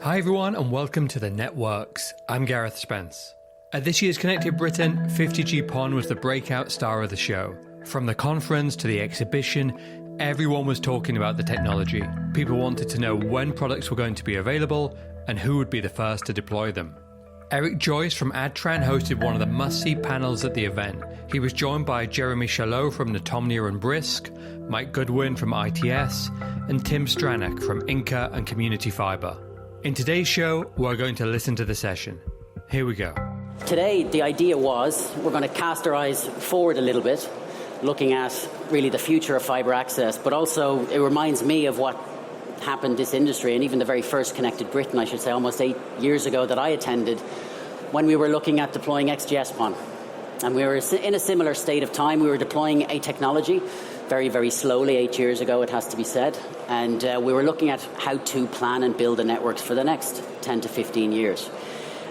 Hi everyone and welcome to The Networks. I'm Gareth Spence. At this year's Connected Britain, 50G PON was the breakout star of the show. From the conference to the exhibition, everyone was talking about the technology. People wanted to know when products were going to be available and who would be the first to deploy them. Eric Joyce from Adtran hosted one of the must-see panels at the event. He was joined by Jeremy Chelot from Netomnia and brsk, Mike Goodwin from ITS, and Tim Stranack from INCA and Community Fibre. In today's show, we're going to listen to the session. Here we go. Today, the idea was we're going to cast our eyes forward a little bit, looking at really the future of fibre access, but also it reminds me of what happened in this industry, and even the very first Connected Britain, I should say, almost 8 years ago that I attended, when we were looking at deploying XGS PON. And we were in a similar state of time. We were deploying a technology very, very slowly, 8 years ago, it has to be said. And we were looking at how to plan and build the networks for the next 10 to 15 years.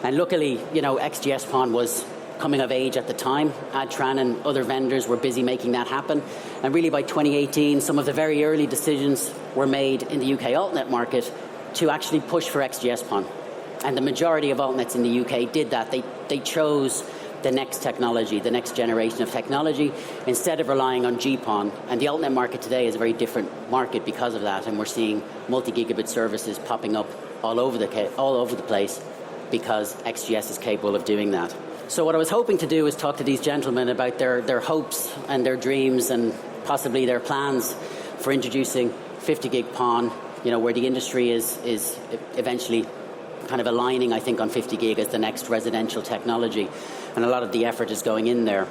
And luckily, XGS PON was coming of age at the time. Adtran and other vendors were busy making that happen. And really by 2018, some of the very early decisions were made in the UK altnet market to actually push for XGS PON. And the majority of altnets in the UK did that. They chose the next technology, the next generation of technology, instead of relying on GPON. And the altnet market today is a very different market because of that, and we're seeing multi-gigabit services popping up all over the place because XGS is capable of doing that. So what I was hoping to do is talk to these gentlemen about their hopes and their dreams and possibly their plans for introducing 50 gig PON, where the industry is eventually kind of aligning, I think, on 50 gig as the next residential technology. And a lot of the effort is going in there.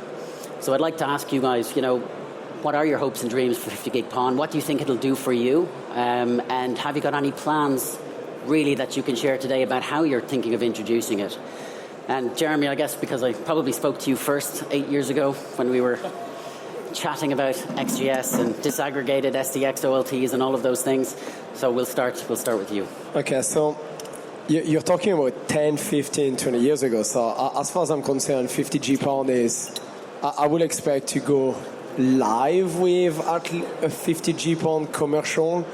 So I'd like to ask you guys, what are your hopes and dreams for 50 gig PON? What do you think it'll do for you? And have you got any plans, really, that you can share today about how you're thinking of introducing it? And Jeremy, I guess because I probably spoke to you first 8 years ago when we were chatting about XGS and disaggregated SDX OLTs and all of those things. So we'll start with you. Okay, so you're talking about 10, 15, 20 years ago. So as far as I'm concerned, 50G PON is, I would expect to go live with a 50G PON commercial,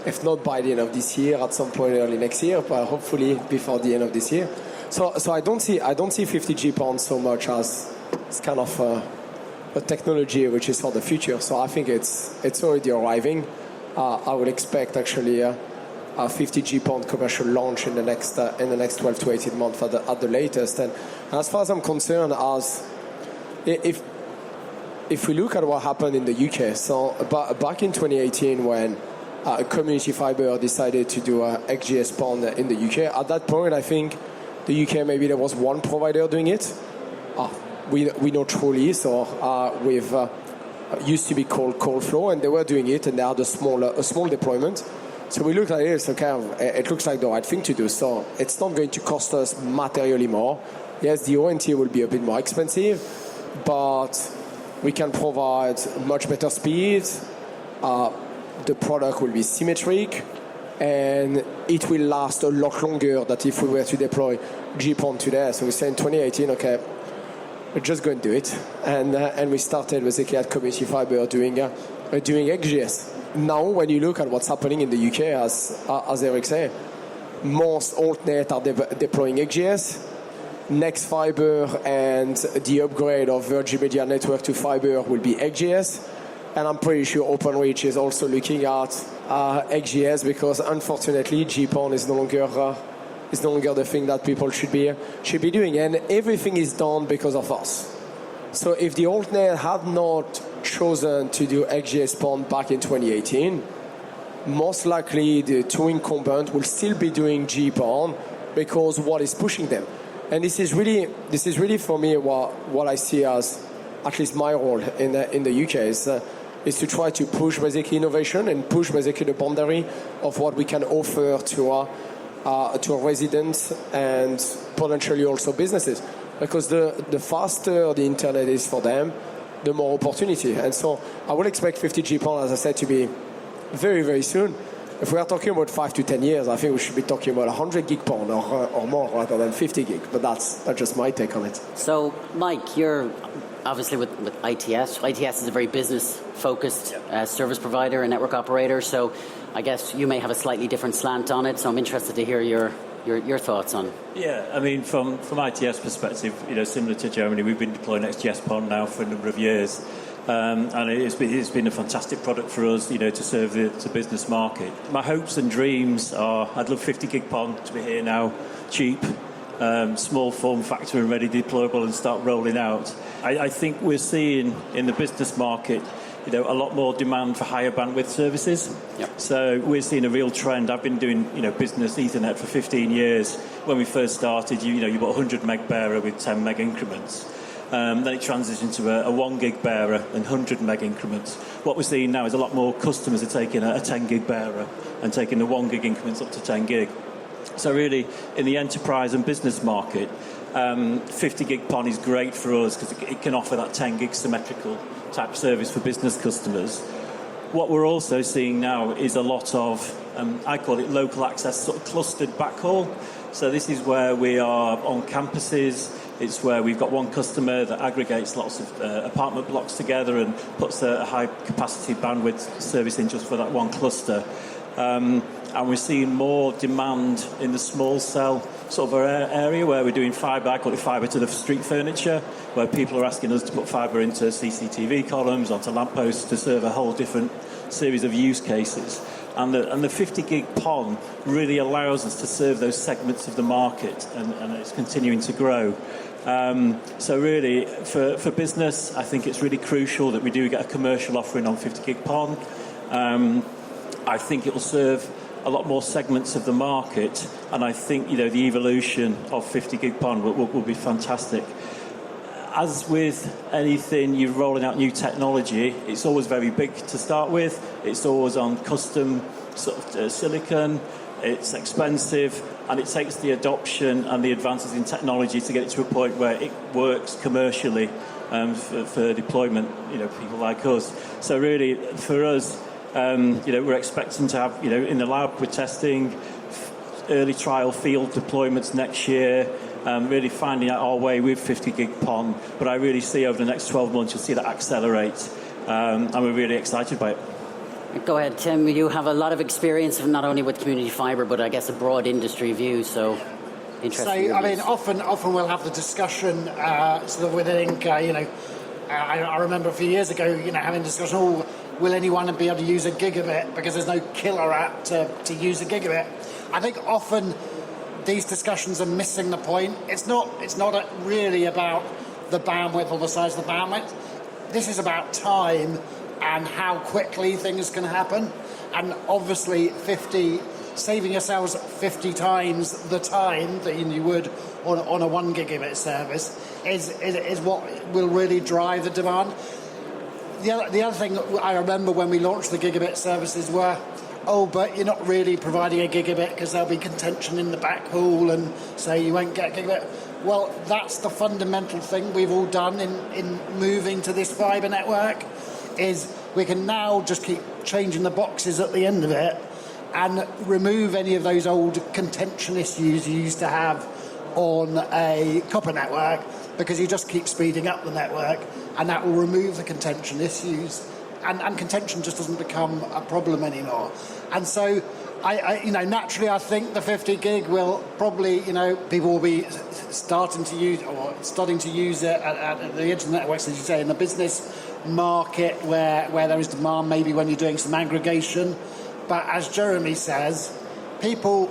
if not by the end of this year, at some point early next year, but hopefully before the end of this year. So I don't see 50G PON so much as it's kind of a technology which is for the future. So I think it's already arriving. I would expect actually a 50G PON commercial launch in the next 12 to 18 months at the latest. And as far as I'm concerned, if we look at what happened in the UK, so back in 2018 when Community Fibre decided to do XGS PON in the UK, at that point I think the UK, maybe there was one provider doing it. We know Truly, so with used to be called Coldflow, and they were doing it, and they had a small deployment. So we looked at it, so it looks like the right thing to do. So it's not going to cost us materially more. Yes, the ONT will be a bit more expensive, but we can provide much better speed. The product will be symmetric, and it will last a lot longer than if we were to deploy GPON today. So we said in 2018, okay, we're just going to do it. And we started basically at Community Fibre doing XGS. Now, when you look at what's happening in the UK, as Eric said, most altnet are deploying XGS. Next Fibre and the upgrade of Virgin Media Network to Fibre will be XGS. And I'm pretty sure OpenReach is also looking at XGS because, unfortunately, GPON is no longer the thing that people should be doing. And everything is done because of us. So if the altnet had not chosen to do XGS PON back in 2018, most likely the two incumbents will still be doing GPON because what is pushing them. And this is really for me what I see as at least my role in the UK is to try to push basically innovation and push basically the boundary of what we can offer to residents and potentially also businesses. Because the faster the internet is for them, the more opportunity. And so I would expect 50G PON, as I said, to be very, very soon. If we are talking about 5 to 10 years, I think we should be talking about 100 gig PON or more rather than 50 gig. But that's just my take on it. So, Mike, you're obviously with ITS. ITS is a very business-focused service provider and network operator. So I guess you may have a slightly different slant on it, so I'm interested to hear your thoughts on. Yeah, I mean, from ITS perspective, similar to Germany, we've been deploying XGS PON now for a number of years, and it's been a fantastic product for us, to serve the business market. My hopes and dreams are, I'd love 50 gig PON to be here now, cheap, small form factor and ready deployable, and start rolling out. I think we're seeing in the business market a lot more demand for higher bandwidth services. Yep. So we're seeing a real trend. I've been doing business Ethernet for 15 years. When we first started, you bought a 100 meg bearer with 10 meg increments. Then it transitioned to a 1 gig bearer and 100 meg increments. What we're seeing now is a lot more customers are taking a 10 gig bearer and taking the 1 gig increments up to 10 gig. So really, in the enterprise and business market, 50 gig PON is great for us because it can offer that 10 gig symmetrical type service for business customers. What we're also seeing now is a lot of, I call it local access, sort of clustered backhaul. So this is where we are on campuses. It's where we've got one customer that aggregates lots of apartment blocks together and puts a high capacity bandwidth service in just for that one cluster. And we're seeing more demand in the small cell sort of area where we're doing fibre. I call it fibre to the street furniture, where people are asking us to put fibre into CCTV columns, onto lampposts to serve a whole different series of use cases. And the 50 gig PON really allows us to serve those segments of the market, and it's continuing to grow. So really, for business, I think it's really crucial that we do get a commercial offering on 50 gig PON. I think it will serve a lot more segments of the market, and I think the evolution of 50 gig PON will be fantastic. As with anything, you're rolling out new technology, it's always very big to start with. It's always on custom sort of silicon. It's expensive, and it takes the adoption and the advances in technology to get it to a point where it works commercially for deployment. People like us. So really, for us, we're expecting to have, in the lab we're testing early trial field deployments next year, really finding out our way with 50 gig PON. But I really see over the next 12 months you'll see that accelerate, and we're really excited by it. Go ahead, Tim. You have a lot of experience not only with community fibre, but I guess a broad industry view. So, interesting. So, I mean, often we'll have the discussion sort of within INCA. I remember a few years ago, having a discussion. Will anyone be able to use a gigabit because there's no killer app to use a gigabit? I think often these discussions are missing the point. It's not really about the bandwidth or the size of the bandwidth. This is about time and how quickly things can happen. And obviously, saving yourselves 50 times the time that you would on a 1 gigabit service is what will really drive the demand. The other thing I remember when we launched the gigabit services were, but you're not really providing a gigabit because there'll be contention in the backhaul and so you won't get gigabit. Well, that's the fundamental thing we've all done in moving to this fibre network, is we can now just keep changing the boxes at the end of it and remove any of those old contention issues you used to have on a copper network, because you just keep speeding up the network, and that will remove the contention issues, and contention just doesn't become a problem anymore. And so, naturally, I think the 50 gig will probably, people will be starting to use it at the edge of the networks, as you say, in the business market where there is demand, maybe when you're doing some aggregation. But as Jeremy says, people's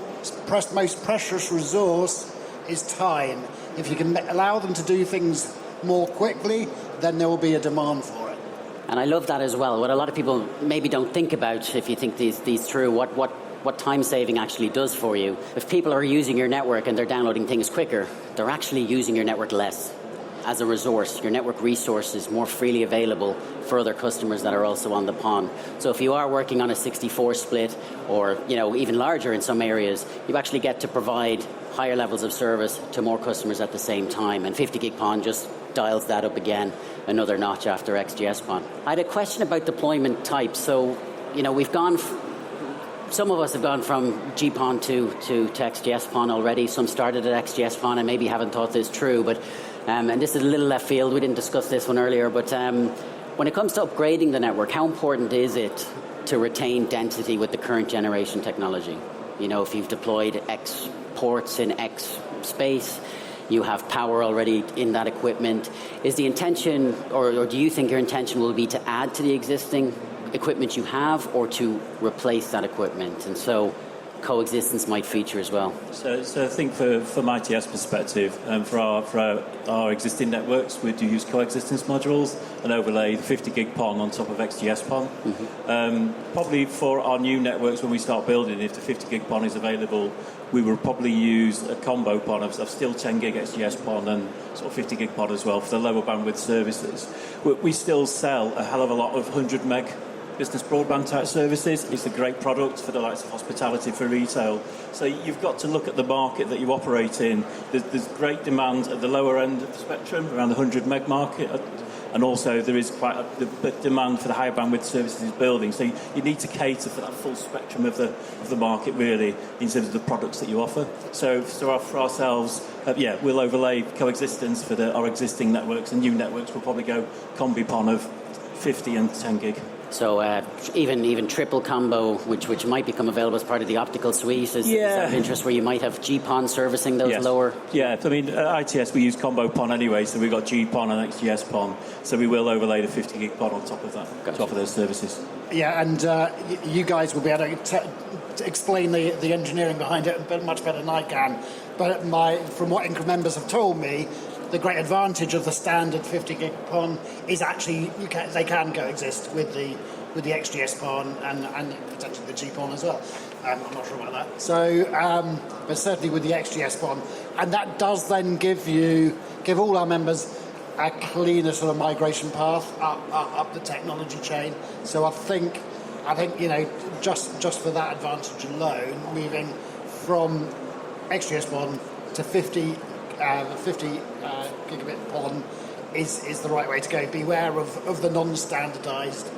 most precious resource is time. If you can allow them to do things more quickly, then there will be a demand for it. And I love that as well. What a lot of people maybe don't think about, if you think these through, what time saving actually does for you. If people are using your network and they're downloading things quicker, they're actually using your network less as a resource. Your network resource is more freely available for other customers that are also on the PON. So if you are working on a 64 split, or even larger in some areas, you actually get to provide higher levels of service to more customers at the same time. And 50 gig PON just dials that up again, another notch after XGS PON. I had a question about deployment types. So, we've gone, some of us have gone from GPON to XGS PON already. Some started at XGS PON and maybe haven't thought this through. But, and this is a little left field, we didn't discuss this one earlier, but when it comes to upgrading the network, how important is it to retain density with the current generation technology. You know, if you've deployed X ports in X space, you have power already in that equipment. Is the intention, or do you think your intention will be to add to the existing equipment you have, or to replace that equipment? And so coexistence might feature as well. So I think from ITS perspective, for our existing networks, we do use coexistence modules and overlay the 50 gig PON on top of XGS PON. Probably for our new networks, when we start building, if the 50 gig PON is available, we will probably use a combo PON of still 10 gig XGS PON and sort of 50 gig PON as well for the lower bandwidth services. We still sell a hell of a lot of 100 meg business broadband type services. It's a great product for the likes of hospitality, for retail. So you've got to look at the market that you operate in. There's great demand at the lower end of the spectrum, around the 100 meg market, and also there is quite a demand for the higher bandwidth services building. So you need to cater for that full spectrum of the market, really, in terms of the products that you offer. So for ourselves, we'll overlay coexistence for our existing networks, and new networks will probably go combi PON of 50 and 10 gig. So even triple combo, which might become available as part of the optical suite, is that of interest, where you might have GPON servicing those lower? Yeah, I mean, at ITS we use combo PON anyway, so we've got GPON and XGS PON, so we will overlay the 50 gig PON on top of that, on top of those services. Yeah, and you guys will be able to explain the engineering behind it much better than I can. But from what INCA members have told me, the great advantage of the standard 50 gig PON is actually they can coexist with the XGS PON and potentially the GPON as well. I'm not sure about that. So, but certainly with the XGS PON, and that does then give all our members a cleaner sort of migration path up the technology chain. So I think just for that advantage alone, moving from XGS PON to 50 gigabit PON is the right way to go. Beware of the non-standardised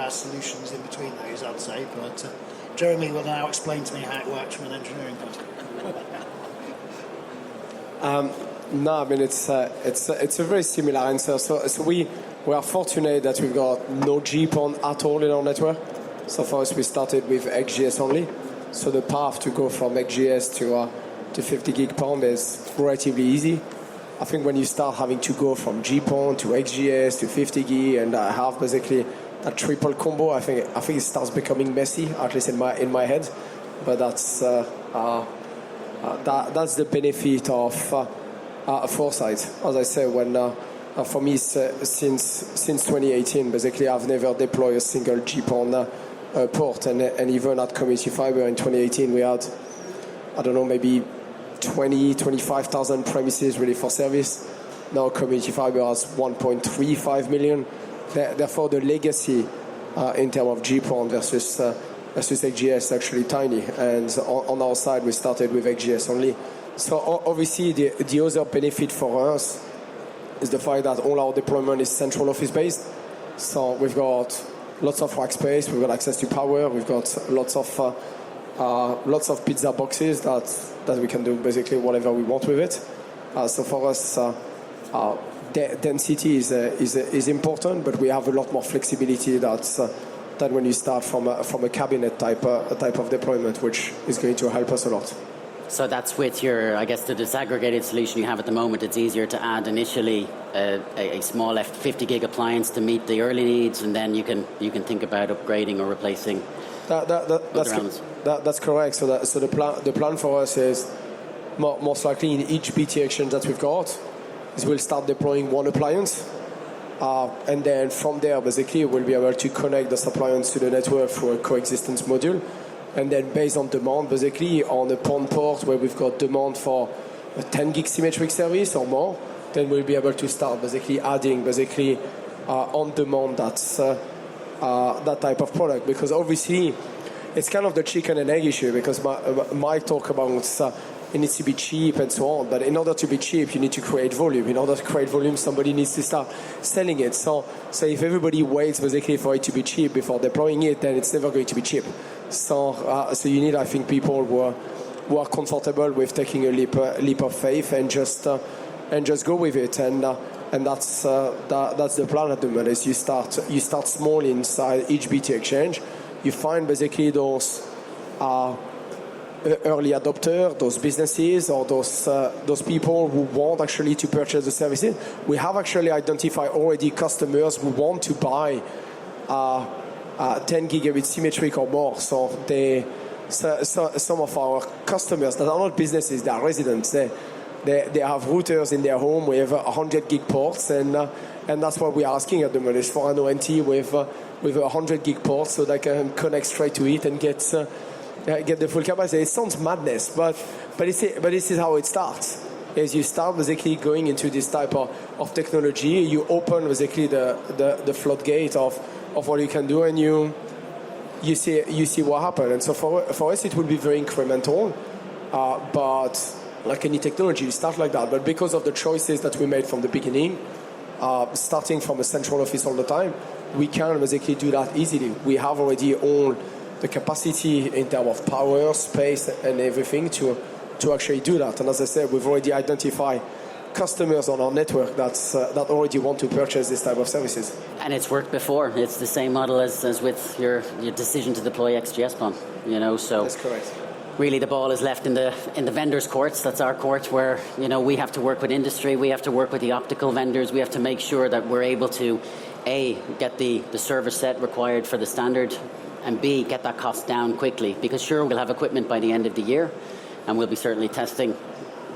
solutions in between those, I'd say. But Jeremy will now explain to me how it works from an engineering point of view. No, I mean it's a very similar answer. So we are fortunate that we've got no GPON at all in our network. So for us, we started with XGS only. So the path to go from XGS to 50 gig PON is relatively easy. I think when you start having to go from GPON to XGS to 50 gig and have basically a triple combo, I think it starts becoming messy, at least in my head. But that's the benefit of foresight. As I say, when for me since 2018, basically I've never deployed a single GPON port, and even at Community Fibre in 2018 we had, I don't know, maybe 25,000 premises ready for service. Now Community Fibre has 1.35 million. Therefore, the legacy in terms of GPON versus XGS is actually tiny. And on our side, we started with XGS only. So obviously, the other benefit for us is the fact that all our deployment is central office based. So we've got lots of rack space, we've got access to power, we've got lots of pizza boxes that we can do basically whatever we want with it. So for us, density is important, but we have a lot more flexibility than when you start from a cabinet type of deployment, which is going to help us a lot. So that's with the disaggregated solution you have at the moment. It's easier to add initially a small 50 gig appliance to meet the early needs, and then you can think about upgrading or replacing. That's correct. So the plan for us is most likely in each BT exchange that we've got is we'll start deploying one appliance, and then from there basically we'll be able to connect this appliance to the network through a coexistence module, and then based on demand, basically on a PON port where we've got demand for a 10 gig symmetric service or more, then we'll be able to start basically adding on demand that type of product. Because obviously it's kind of the chicken and egg issue, because Mike talked about it needs to be cheap and so on, but in order to be cheap you need to create volume. In order to create volume, somebody needs to start selling it. So if everybody waits basically for it to be cheap before deploying it, then it's never going to be cheap. So you need, I think, people who are comfortable with taking a leap of faith and just go with it. And And that's the plan at the moment. Is you start small inside each BT exchange. You find basically those early adopter, those businesses, or those people who want actually to purchase the services. We have actually identified already customers who want to buy 10 gigabit symmetric or more. So some of our customers that are not businesses, they are residents. They have routers in their home with 100 gig ports, and that's what we are asking at the moment, is for an ONT with 100 gig ports, so they can connect straight to it and get the full capacity. It sounds madness, but this is how it starts. As you start basically going into this type of technology, you open basically the floodgate of what you can do, and you see what happens. And so for us, it will be very incremental, but like any technology, you start like that. But because of the choices that we made from the beginning, starting from a central office all the time, we can basically do that easily. We have already all the capacity in terms of power, space, and everything to actually do that. And as I said, we've already identified customers on our network that already want to purchase this type of services. And it's worked before. It's the same model as with your decision to deploy XGS-PON. So that's correct. Really, the ball is left in the vendors' courts. That's our court, where we have to work with industry, we have to work with the optical vendors, we have to make sure that we're able to get the service set required for the standard, and B, get that cost down quickly. Because sure, we'll have equipment by the end of the year, and we'll be certainly testing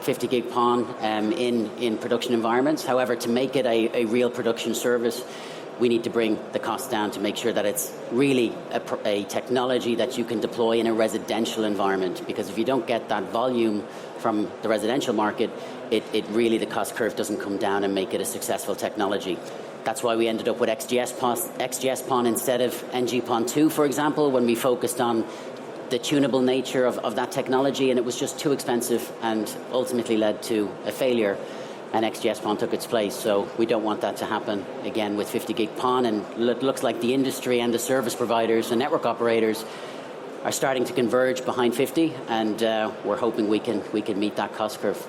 50 gig PON in production environments. However, to make it a real production service, we need to bring the cost down to make sure that it's really a technology that you can deploy in a residential environment. Because if you don't get that volume from the residential market, it really, the cost curve doesn't come down and make it a successful technology. That's why we ended up with XGS-PON instead of NG-PON2, for example, when we focused on the tunable nature of that technology, and it was just too expensive and ultimately led to a failure, and XGS-PON took its place. So we don't want that to happen again with 50 gig PON, and it looks like the industry and the service providers and network operators are starting to converge behind 50, and we're hoping we can meet that cost curve.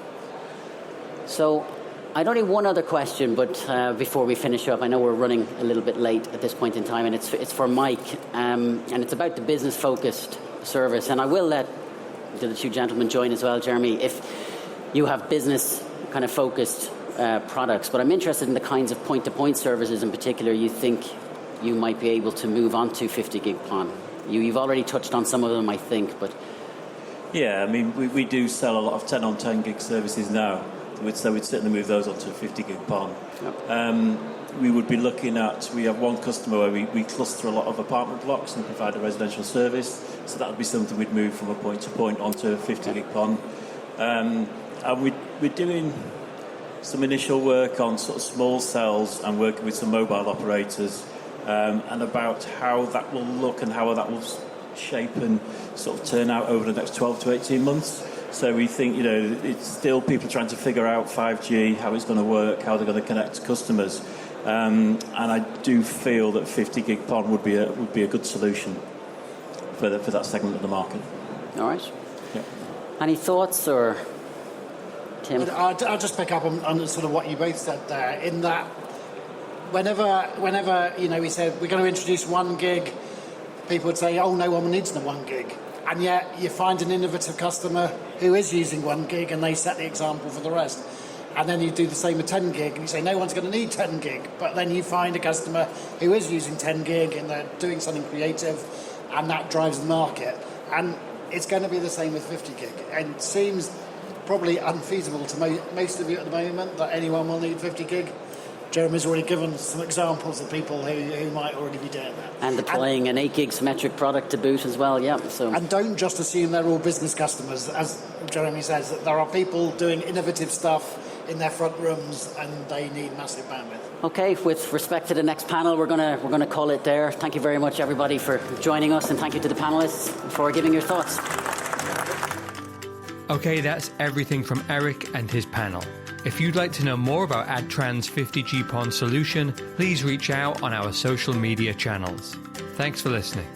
So I'd only one other question, but before we finish up, I know we're running a little bit late at this point in time, and it's for Mike, and it's about the business-focused service. And I will let the two gentlemen join as well, Jeremy, if you have business kind of focused products. But I'm interested in the kinds of point-to-point services in particular you think you might be able to move on to 50 gig PON. You've already touched on some of them, I think, but... Yeah, I mean, we do sell a lot of 10 on 10 gig services now. So we'd certainly move those onto 50 gig PON. Yep. We would be looking at, we have one customer where we cluster a lot of apartment blocks and provide a residential service. So that would be something we'd move from a point-to-point onto 50 gig PON. And we're doing some initial work on sort of small cells and working with some mobile operators and about how that will look and how that will shape and sort of turn out over the next 12 to 18 months. So we think, it's still people trying to figure out 5G, how it's going to work, how they're going to connect to customers. And I do feel that 50 gig PON would be a good solution for that segment of the market. All right. Yeah. Any thoughts, or Tim? I'll just pick up on sort of what you both said there, in that whenever we said we're going to introduce 1 gig, people would say, oh, no one needs the 1 gig. And yet you find an innovative customer who is using 1 gig and they set the example for the rest. And then you do the same with 10 gig and you say no one's going to need 10 gig. But then you find a customer who is using 10 gig and they're doing something creative, and that drives the market. And it's going to be the same with 50 gig. And it seems probably unfeasible to most of you at the moment that anyone will need 50 gig. Jeremy's already given some examples of people who might already be doing that. And deploying an 8 gig symmetric product to boot as well, yeah. So. And don't just assume they're all business customers. As Jeremy says, that there are people doing innovative stuff in their front rooms and they need massive bandwidth. Okay, with respect to the next panel, we're gonna call it there. Thank you very much, everybody, for joining us, and thank you to the panelists for giving your thoughts. Okay, that's everything from Eric and his panel. If you'd like to know more about Adtran's 50G PON solution, please reach out on our social media channels. Thanks for listening.